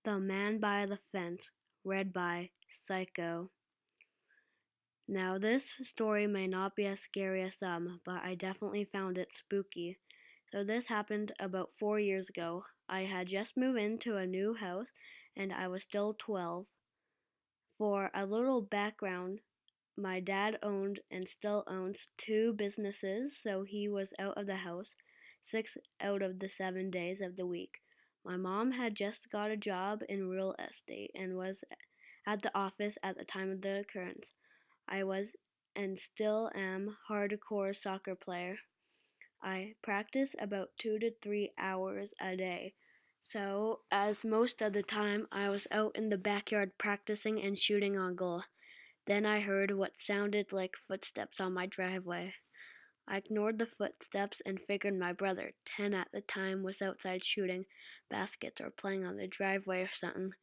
The Man by the Fence, read by Psycho. Now, this story may not be as scary as some, but I definitely found it spooky. So, this happened about 4 years ago. I had just moved into a new house and I was still 12. For a little background, my dad owned and still owns two businesses, so he was out of the house 6 out of the 7 days of the week. My mom had just got a job in real estate and was at the office at the time of the occurrence. I was and still am hardcore soccer player. I practice about 2 to 3 hours a day. So, as most of the time I was out in the backyard practicing and shooting on goal. Then I heard what sounded like footsteps on my driveway. I ignored the footsteps and figured my brother, 10 at the time, was outside shooting baskets or playing on the driveway or something.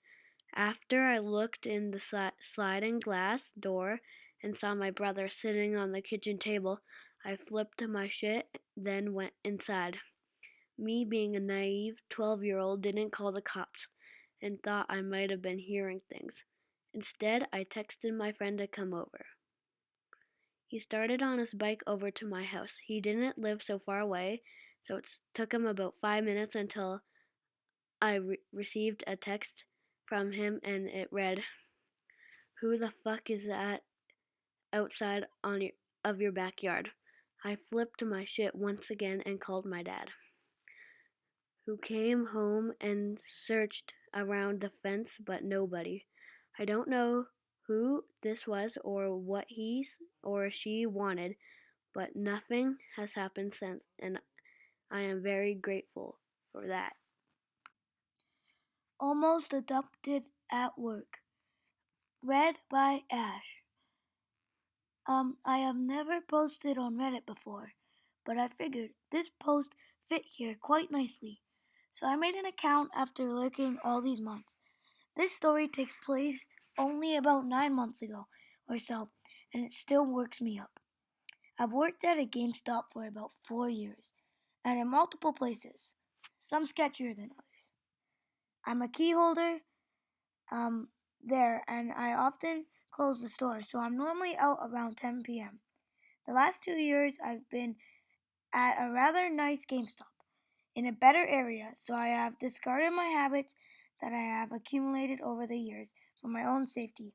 After I looked in the sliding glass door and saw my brother sitting on the kitchen table, I flipped my shit, then went inside. Me, being a naive 12-year-old, didn't call the cops and thought I might have been hearing things. Instead, I texted my friend to come over. He started on his bike over to my house. He didn't live so far away, so it took him about 5 minutes until I received a text from him, and it read, "Who the fuck is that outside of your backyard?" I flipped my shit once again and called my dad, who came home and searched around the fence, but nobody. I don't know who this was or what he or she wanted, but nothing has happened since, and I am very grateful for that. Almost Adopted at Work, read by Ash. I have never posted on Reddit before, but I figured this post fit here quite nicely. So I made an account after lurking all these months. This story takes place only about 9 months ago or so, and it still works me up. I've worked at a GameStop for about 4 years, and in multiple places, some sketchier than others. I'm a key holder there, and I often close the store, so I'm normally out around 10 p.m. The last 2 years, I've been at a rather nice GameStop in a better area, so I have discarded my habits that I have accumulated over the years for my own safety.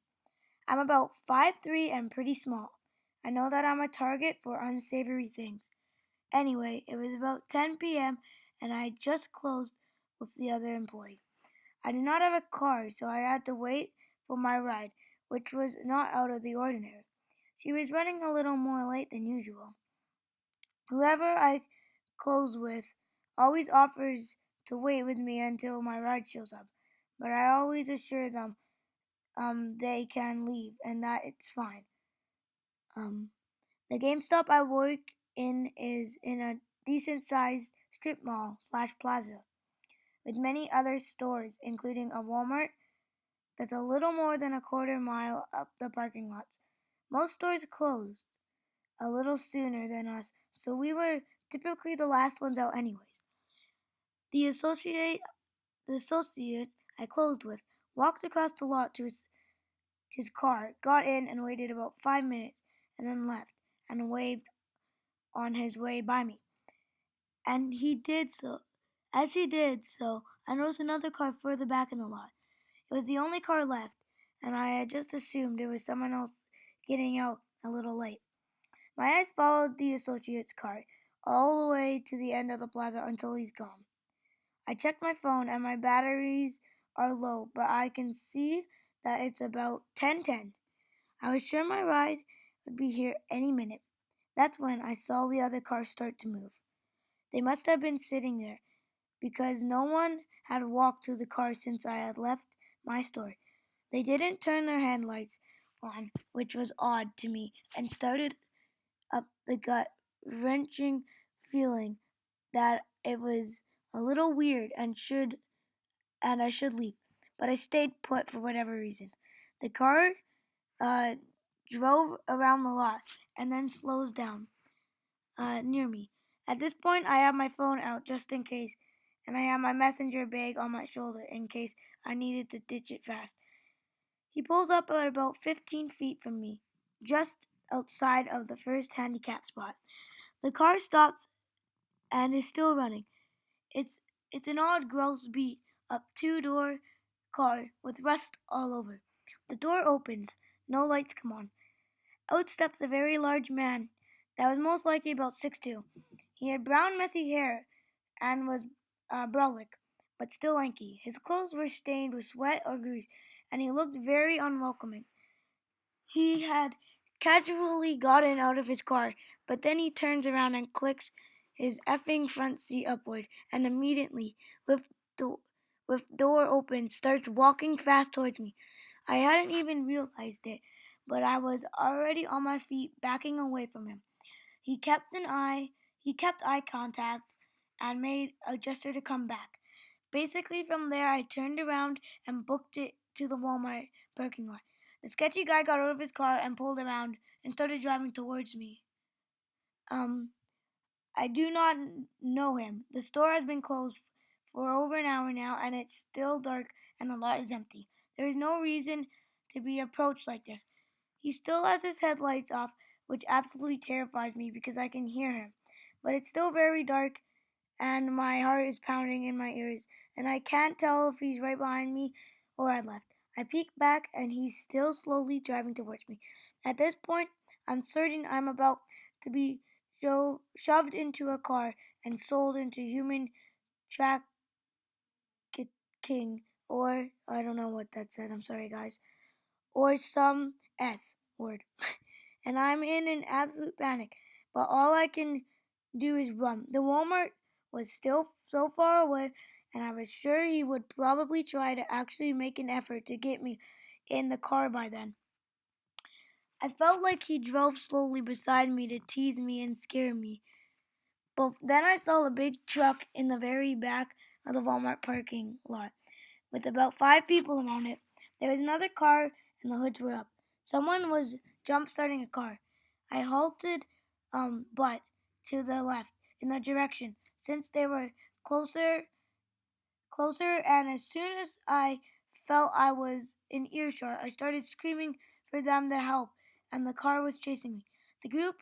I'm about 5'3" and pretty small. I know that I'm a target for unsavory things. Anyway, it was about 10 p.m. and I had just closed with the other employee. I did not have a car, so I had to wait for my ride, which was not out of the ordinary. She was running a little more late than usual. Whoever I close with always offers to wait with me until my ride shows up, but I always assure them they can leave and that it's fine. Um, the GameStop I work in is in a decent sized strip mall slash plaza with many other stores, including a Walmart that's a little more than a quarter mile up the parking lots. Most stores closed a little sooner than us, so we were typically the last ones out anyways. The associate I closed with walked across the lot to his car, got in and waited about 5 minutes, and then left and waved on his way by me. And he did so. As he did so, I noticed another car further back in the lot. It was the only car left, and I had just assumed it was someone else getting out a little late. My eyes followed the associate's car all the way to the end of the plaza until he's gone. I checked my phone and my batteries are low, but I can see that it's about 10:10. I was sure my ride would be here any minute. That's when I saw the other car start to move. They must have been sitting there because no one had walked to the car since I had left my store. They didn't turn their headlights on, which was odd to me, and started up the gut wrenching feeling that it was a little weird and I should leave. But I stayed put for whatever reason. The car uh, drove around the lot and then slows down near me. At this point, I have my phone out just in case, and I had my messenger bag on my shoulder in case I needed to ditch it fast. He pulls up at about 15 feet from me, just outside of the first handicap spot. The car stops and is still running. It's it's an odd, gross beat up two-door car with rust all over. The door opens. No lights come on. Out steps a very large man that was most likely about 6'2". He had brown, messy hair and was brolic, but still lanky. His clothes were stained with sweat or grease, and he looked very unwelcoming. He had casually gotten out of his car, but then he turns around and clicks his effing front seat upward, and immediately, with the with door open, starts walking fast towards me. I hadn't even realized it, but I was already on my feet, backing away from him. He kept eye contact and made a gesture to come back. Basically, from there, I turned around and booked it to the Walmart parking lot. The sketchy guy got out of his car and pulled around and started driving towards me. Um, I do not know him. The store has been closed for over an hour now, and it's still dark and the lot is empty. There is no reason to be approached like this. He still has his headlights off, which absolutely terrifies me because I can hear him. But it's still very dark, and my heart is pounding in my ears, and I can't tell if he's right behind me or I left. I peek back, and he's still slowly driving towards me. At this point, I'm certain I'm about to be shoved into a car and sold into human trafficking, or I don't know what that said. I'm sorry, guys. Or some S word. And I'm in an absolute panic. But all I can do is run. The Walmart was still so far away, and I was sure he would probably try to actually make an effort to get me in the car by then. I felt like he drove slowly beside me to tease me and scare me. But then I saw a big truck in the very back of the Walmart parking lot with about 5 people around it. There was another car and the hoods were up. Someone was jump starting a car. I halted, but to the left in the direction since they were closer closer, and as soon as I felt I was in earshot, I started screaming for them to help, and the car was chasing me. The group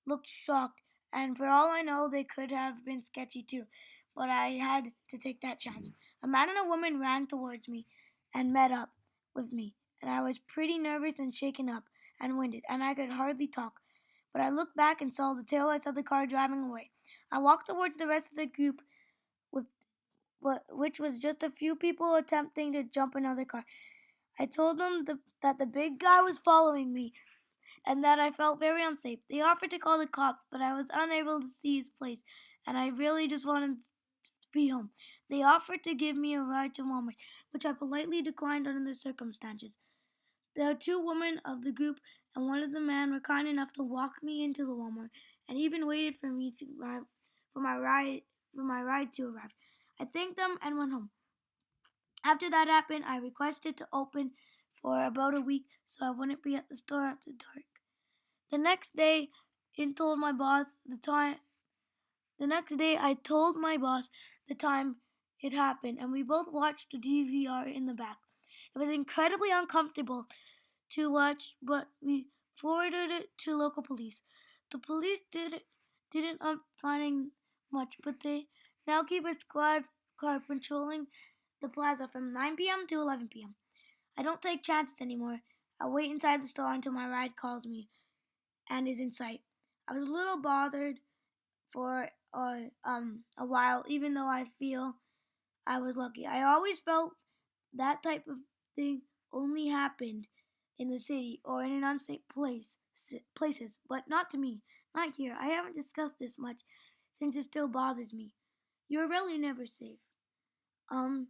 looked shocked, and for all I know, they could have been sketchy too, but I had to take that chance. A man and a woman ran towards me and met up with me, and I was pretty nervous and shaken up and winded, and I could hardly talk. But I looked back and saw the taillights of the car driving away. I walked towards the rest of the group with which was just a few people attempting to jump another car. I told them that the big guy was following me and that I felt very unsafe. They offered to call the cops, but I was unable to see his place, and I really just wanted to be home. They offered to give me a ride to Walmart, which I politely declined under the circumstances. The two women of the group and one of the men were kind enough to walk me into the Walmart and even waited for me to for my ride to arrive. I thanked them and went home. After that happened, I requested to open for about a week so I wouldn't be at the store after dark. The next day, I told my boss the time. The next day, I told my boss the time it happened, and we both watched the DVR in the back. It was incredibly uncomfortable to watch, but we forwarded it to local police. The police didn't up finding much, but they now keep a squad car patrolling the plaza from 9 p.m. to 11 p.m. I don't take chances anymore. I wait inside the store until my ride calls me and is in sight. I was a little bothered for a while, even though I feel I was lucky. I always felt that type of thing only happened in the city or in an unsafe places, but not to me, not here. I haven't discussed this much since it still bothers me. You're really never safe. Um,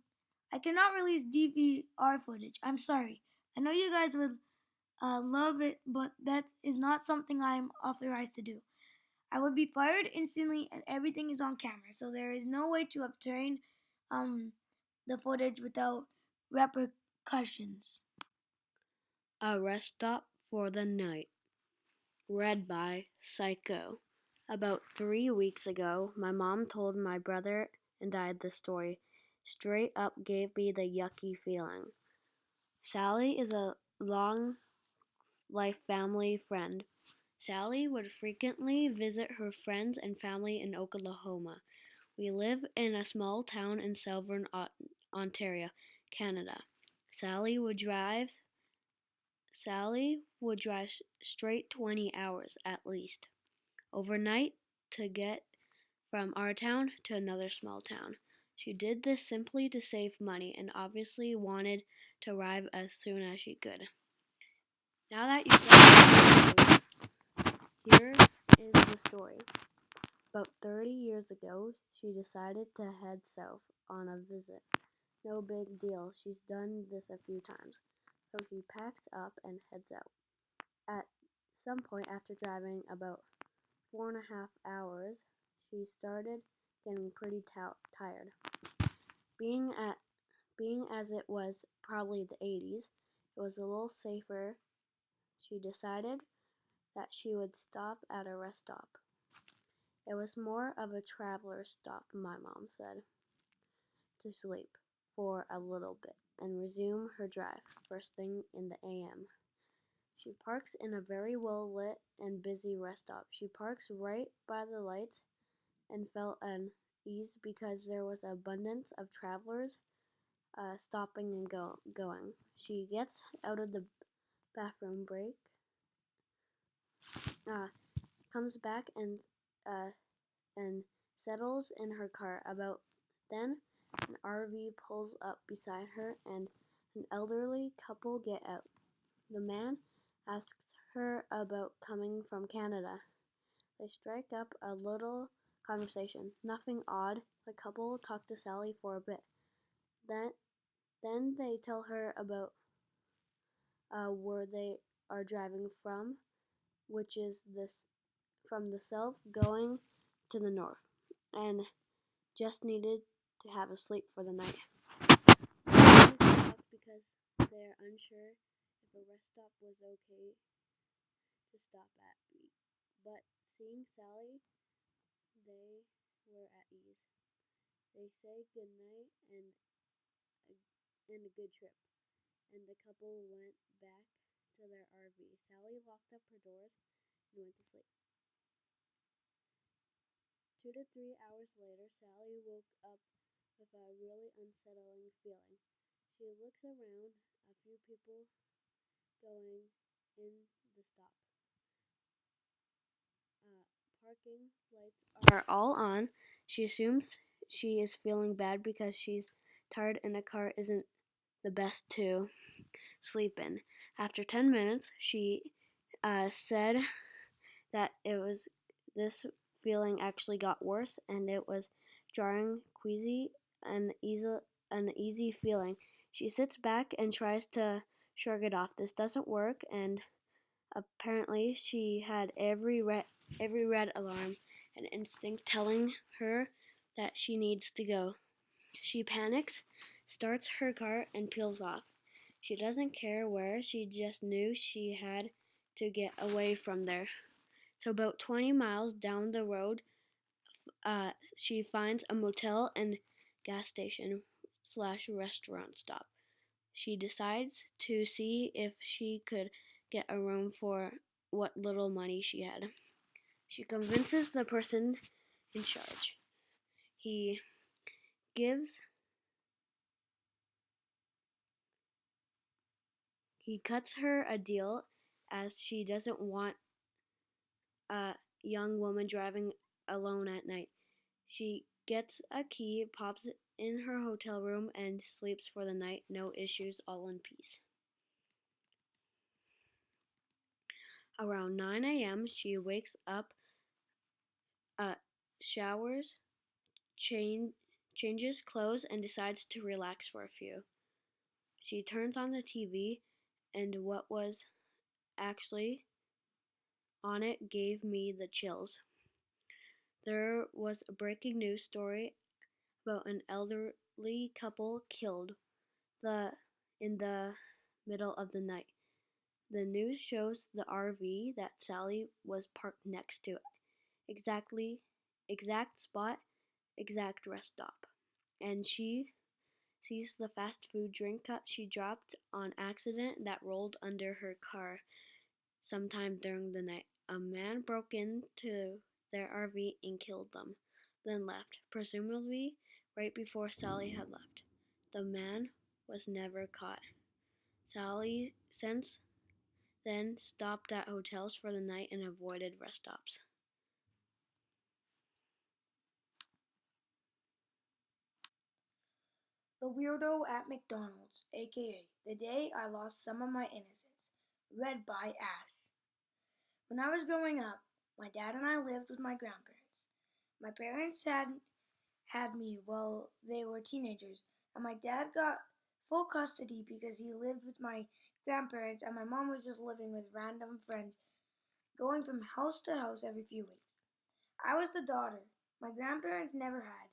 I cannot release DVR footage. I'm sorry. I know you guys would love it, but that is not something I am authorized to do. I would be fired instantly, and everything is on camera, so there is no way to obtain um, the footage without repercussions. A Rest Stop for the Night. Read by Psycho. About 3 weeks ago, my mom told my brother and died. This story straight up gave me the yucky feeling. Sally is a long life family friend. Sally would frequently visit her friends and family in Oklahoma. We live in a small town in southern Ontario, Canada. Sally would drive Sally would drive straight 20 hours at least overnight to get from our town to another small town. She did this simply to save money and obviously wanted to arrive as soon as she could. Now that you've got here is the story. About 30 years ago, she decided to head south on a visit. No big deal, she's done this a few times. So she packs up and heads out. At some point after driving about 4.5 hours, she started getting pretty tired. Being at being as it was probably the 80s, it was a little safer. She decided that she would stop at a rest stop. It was more of a traveler stop, my mom said, to sleep for a little bit and resume her drive first thing in the AM. She parks in a very well lit and busy rest stop. She parks right by the lights and felt an ease because there was an abundance of travelers stopping and going. She gets out of the bathroom break, uh, comes back uh, and settles in her car. About then, an RV pulls up beside her and an elderly couple get out. The man asks her about coming from Canada. They strike up a little conversation. Nothing odd. The couple talk to Sally for a bit. Then, then they tell her about where they are driving from, which is this from the south going to the north, and just needed to have a sleep for the night. They stop because they're unsure if a rest stop was okay to stop at. But seeing Sally, they were at ease. They say good night and a good trip, and the couple went back to their RV. Sally locked up her doors and went to sleep. 2 to 3 hours later, Sally woke up with a really unsettling feeling. She looks around, a few people going in the stop. Uh, Parking lights are all on. She assumes she is feeling bad because she's tired and the car isn't the best to sleep in. After 10 minutes, she said that it was this feeling actually got worse and it was jarring, queasy, and an easy feeling. She sits back and tries to shrug it off. This doesn't work, and apparently she had every red alarm and instinct telling her that she needs to go. She panics, starts her car, and peels off. She doesn't care where, she just knew she had to get away from there. So, about 20 miles down the road, she finds a motel and gas station slash restaurant stop. She decides to see if she could get a room for what little money she had. She convinces the person in charge. He gives he cuts her a deal as she doesn't want a young woman driving alone at night. She gets a key, pops in her hotel room, and sleeps for the night. No issues, all in peace. Around 9 a.m., she wakes up, showers, changes clothes, and decides to relax for a few. She turns on the TV, and what was actually on it gave me the chills. There was a breaking news story about an elderly couple killed the in the middle of the night. The news shows the RV that Sally was parked next to. Exact spot exact rest stop, and she sees the fast food drink cup she dropped on accident that rolled under her car sometime during the night. A man broke into their RV and killed them, then left, presumably right before Sally had left. The man was never caught. Sally since then stopped at hotels for the night and avoided rest stops. The Weirdo at McDonald's, aka The Day I Lost Some of My Innocence, read by Ash. When I was growing up, my dad and I lived with my grandparents. My parents had me while they were teenagers, and my dad got full custody because he lived with my grandparents and my mom was just living with random friends, going from house to house every few weeks. I was the daughter my grandparents never had,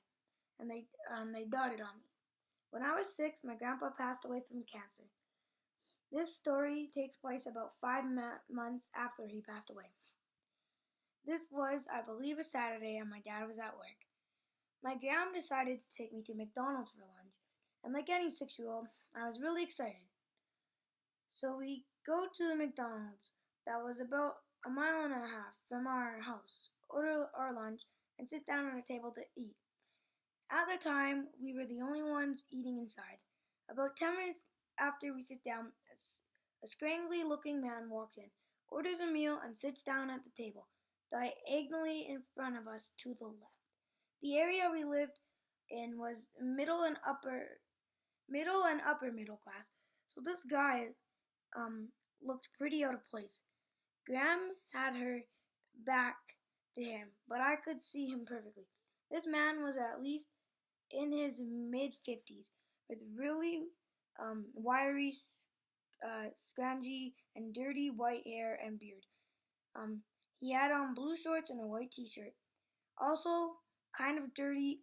and they doted on me. When I was 6, my grandpa passed away from cancer. This story takes place about 5 months after he passed away. This was, I believe, a Saturday, and my dad was at work. My gram decided to take me to McDonald's for lunch, and like any 6-year-old, I was really excited. So we go to the McDonald's that was about a mile and a half from our house, order our lunch, and sit down at a table to eat. At the time, we were the only ones eating inside. About 10 minutes after we sit down, a scrangly looking man walks in, orders a meal, and sits down at the table, diagonally in front of us to the left. The area we lived in was middle and upper middle class, so this guy looked pretty out of place. Graham had her back to him, but I could see him perfectly. This man was at least in his mid-50s, with really wiry, scrangy, and dirty white hair and beard. He had on blue shorts and a white T-shirt. Also, kind of dirty.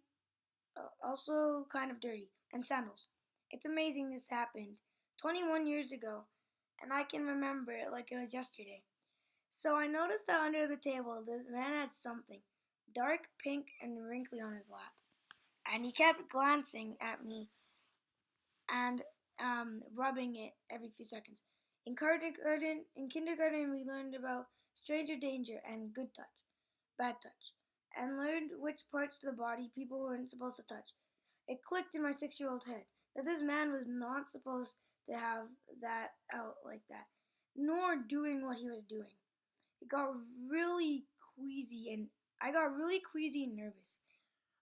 And sandals. It's amazing this happened 21 years ago, and I can remember it like it was yesterday. So I noticed that under the table, this man had something dark pink and wrinkly on his lap, and he kept glancing at me and rubbing it every few seconds. In kindergarten, we learned about stranger danger and good touch, bad touch, and learned which parts of the body people weren't supposed to touch. It clicked in my 6-year-old head that this man was not supposed to have that out like that, nor doing what he was doing. It got really queasy, and I got really queasy and nervous.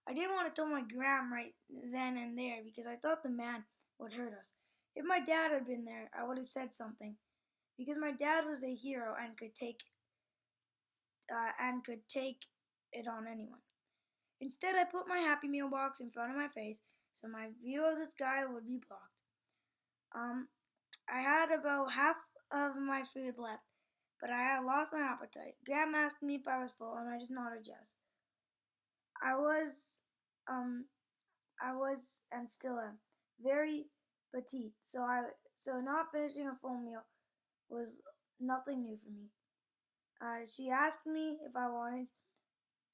I didn't want to tell my gram right then and there because I thought the man would hurt us. If my dad had been there, I would have said something because my dad was a hero and could take it on anyone. Instead, I put my Happy Meal box in front of my face so my view of this guy would be blocked. I had about half of my food left, but I had lost my appetite. Graham asked me if I was full, and I just nodded yes. I was, and still am, very petite, so not finishing a full meal was nothing new for me. She asked me if I wanted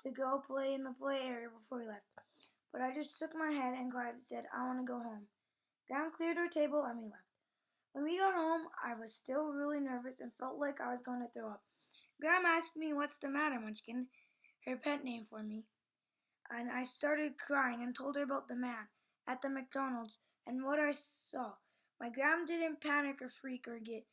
to go play in the play area before we left, but I just shook my head and quietly said, I want to go home. Graham cleared our table and we left. When we got home, I was still really nervous and felt like I was going to throw up. Graham asked me, what's the matter, Munchkin? Her pet name for me. And I started crying and told her about the man at the McDonald's and what I saw. My Graham didn't panic or freak or get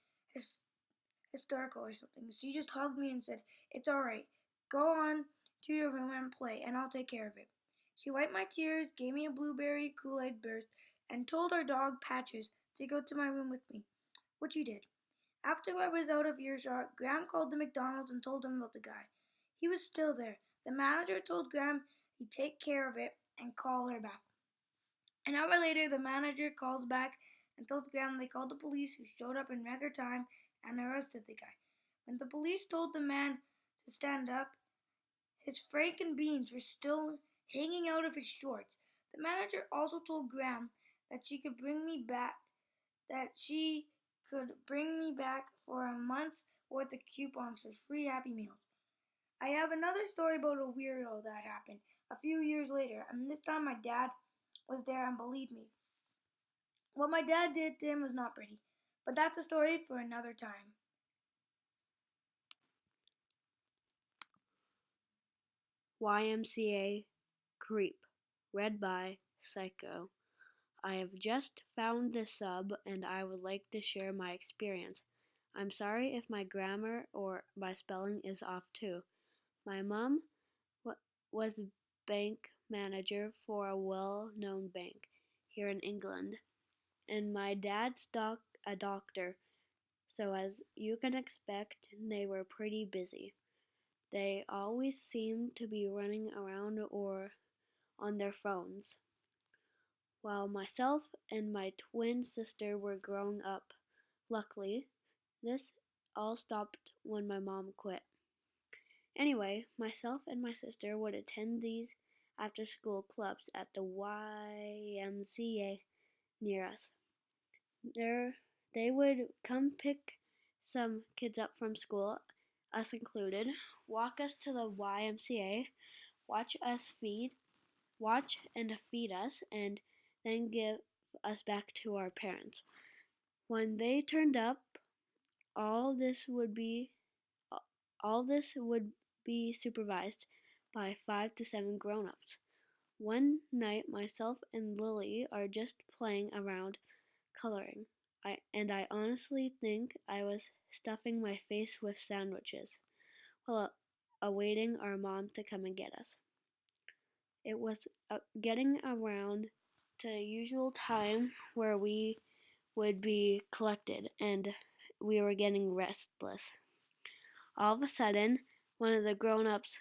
hysterical or something. She just hugged me and said, it's all right. Go on to your room and play, and I'll take care of it. She wiped my tears, gave me a blueberry Kool-Aid burst, and told our dog Patches to go to my room with me, which he did. After I was out of earshot, Graham called the McDonald's and told him about the guy. He was still there. The manager told Graham he'd take care of it and call her back. An hour later, the manager calls back and tells Graham they called the police, who showed up in record time and arrested the guy. When the police told the man to stand up, his franken beans were still hanging out of his shorts. The manager also told Graham that she could bring me back for a month's worth of coupons for free Happy Meals. I have another story about a weirdo that happened a few years later, and this time my dad was there and believed me. What my dad did to him was not pretty, but that's a story for another time. YMCA Creep, read by Psycho. I have just found this sub and I would like to share my experience. I'm sorry if my grammar or my spelling is off too. My mom was bank manager for a well-known bank here in England, and my dad's a doctor, so as you can expect, they were pretty busy. They always seemed to be running around or on their phones, while myself and my twin sister were growing up. Luckily, this all stopped when my mom quit. Anyway, myself and my sister would attend these after school clubs at the YMCA near us. There, they would come pick some kids up from school, us included, walk us to the YMCA, watch and feed us, and then give us back to our parents. When they turned up, all this would be all this would be supervised by 5 to 7 grown-ups. One night, myself and Lily are just playing around coloring. I honestly think I was stuffing my face with sandwiches while awaiting our mom to come and get us. It was getting around to the usual time where we would be collected, and we were getting restless. All of a sudden, one of the grown-ups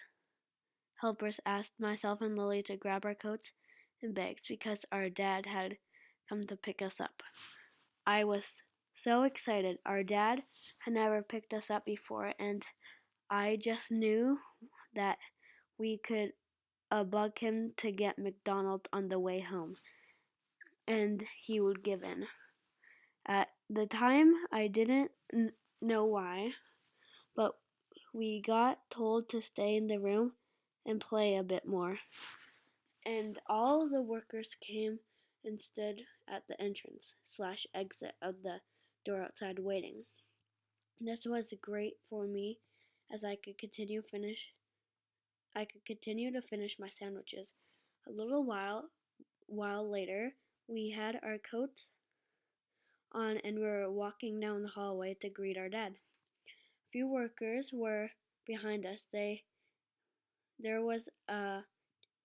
helpers asked myself and Lily to grab our coats and bags because our dad had come to pick us up. I was so excited. Our dad had never picked us up before, and I just knew that we could bug him to get McDonald's on the way home, and he would give in. At the time, I didn't know why, but we got told to stay in the room and play a bit more. And all the workers came and stood at the entrance/exit of the door outside waiting. This was great for me as I could continue to finish my sandwiches. A little while later, we had our coats on and we were walking down the hallway to greet our dad. A few workers were behind us. There was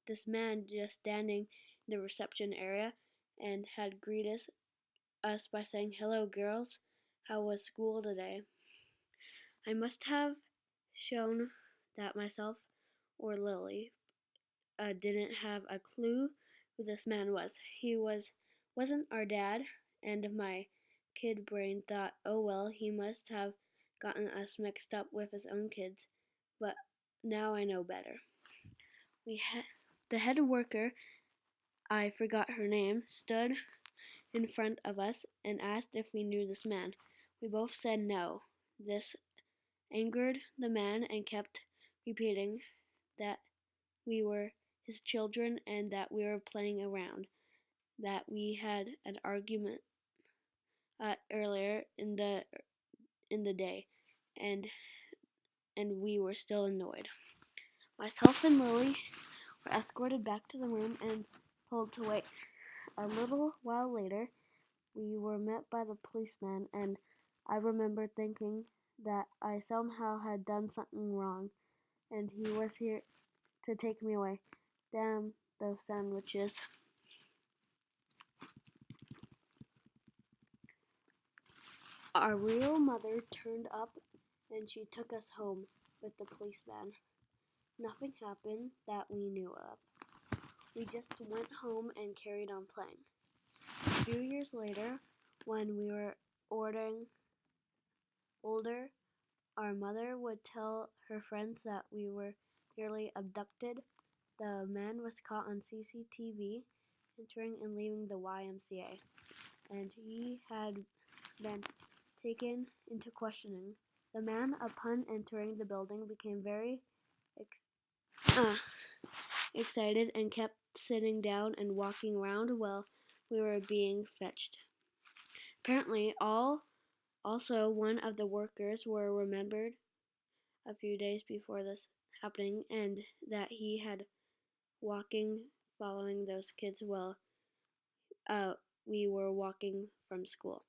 this man just standing in the reception area and had greeted us by saying, "Hello, girls. How was school today?" I must have shown that myself or Lily didn't have a clue who this man was. Wasn't our dad, and my kid brain thought, "Oh well, he must have gotten us mixed up with his own kids." But now I know better. The head worker, I forgot her name, stood in front of us and asked if we knew this man. We both said no. This angered the man and kept repeating that we were his children and that we were playing around, that we had an argument earlier in the day, and we were still annoyed. Myself and Lily were escorted back to the room and told to wait. A little while later, we were met by the policeman, and I remember thinking that I somehow had done something wrong, and he was here to take me away. Damn those sandwiches. Our real mother turned up and she took us home with the policeman. Nothing happened that we knew of. We just went home and carried on playing. A few years later, when we were older, our mother would tell her friends that we were nearly abducted. The man was caught on CCTV entering and leaving the YMCA, and he had been taken into questioning. The man, upon entering the building, became very excited and kept sitting down and walking around while we were being fetched. Apparently, also one of the workers were remembered a few days before this happening and that he had walking following those kids while uh, we were walking from school.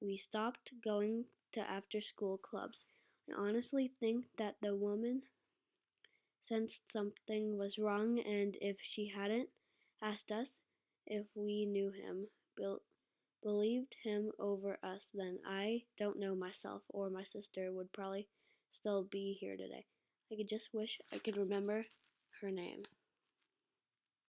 We stopped going to after school clubs. I honestly think that the woman sensed something was wrong, and if she hadn't asked us if we knew him, believed him over us, then I don't know, myself or my sister would probably still be here today. I could just wish I could remember her name.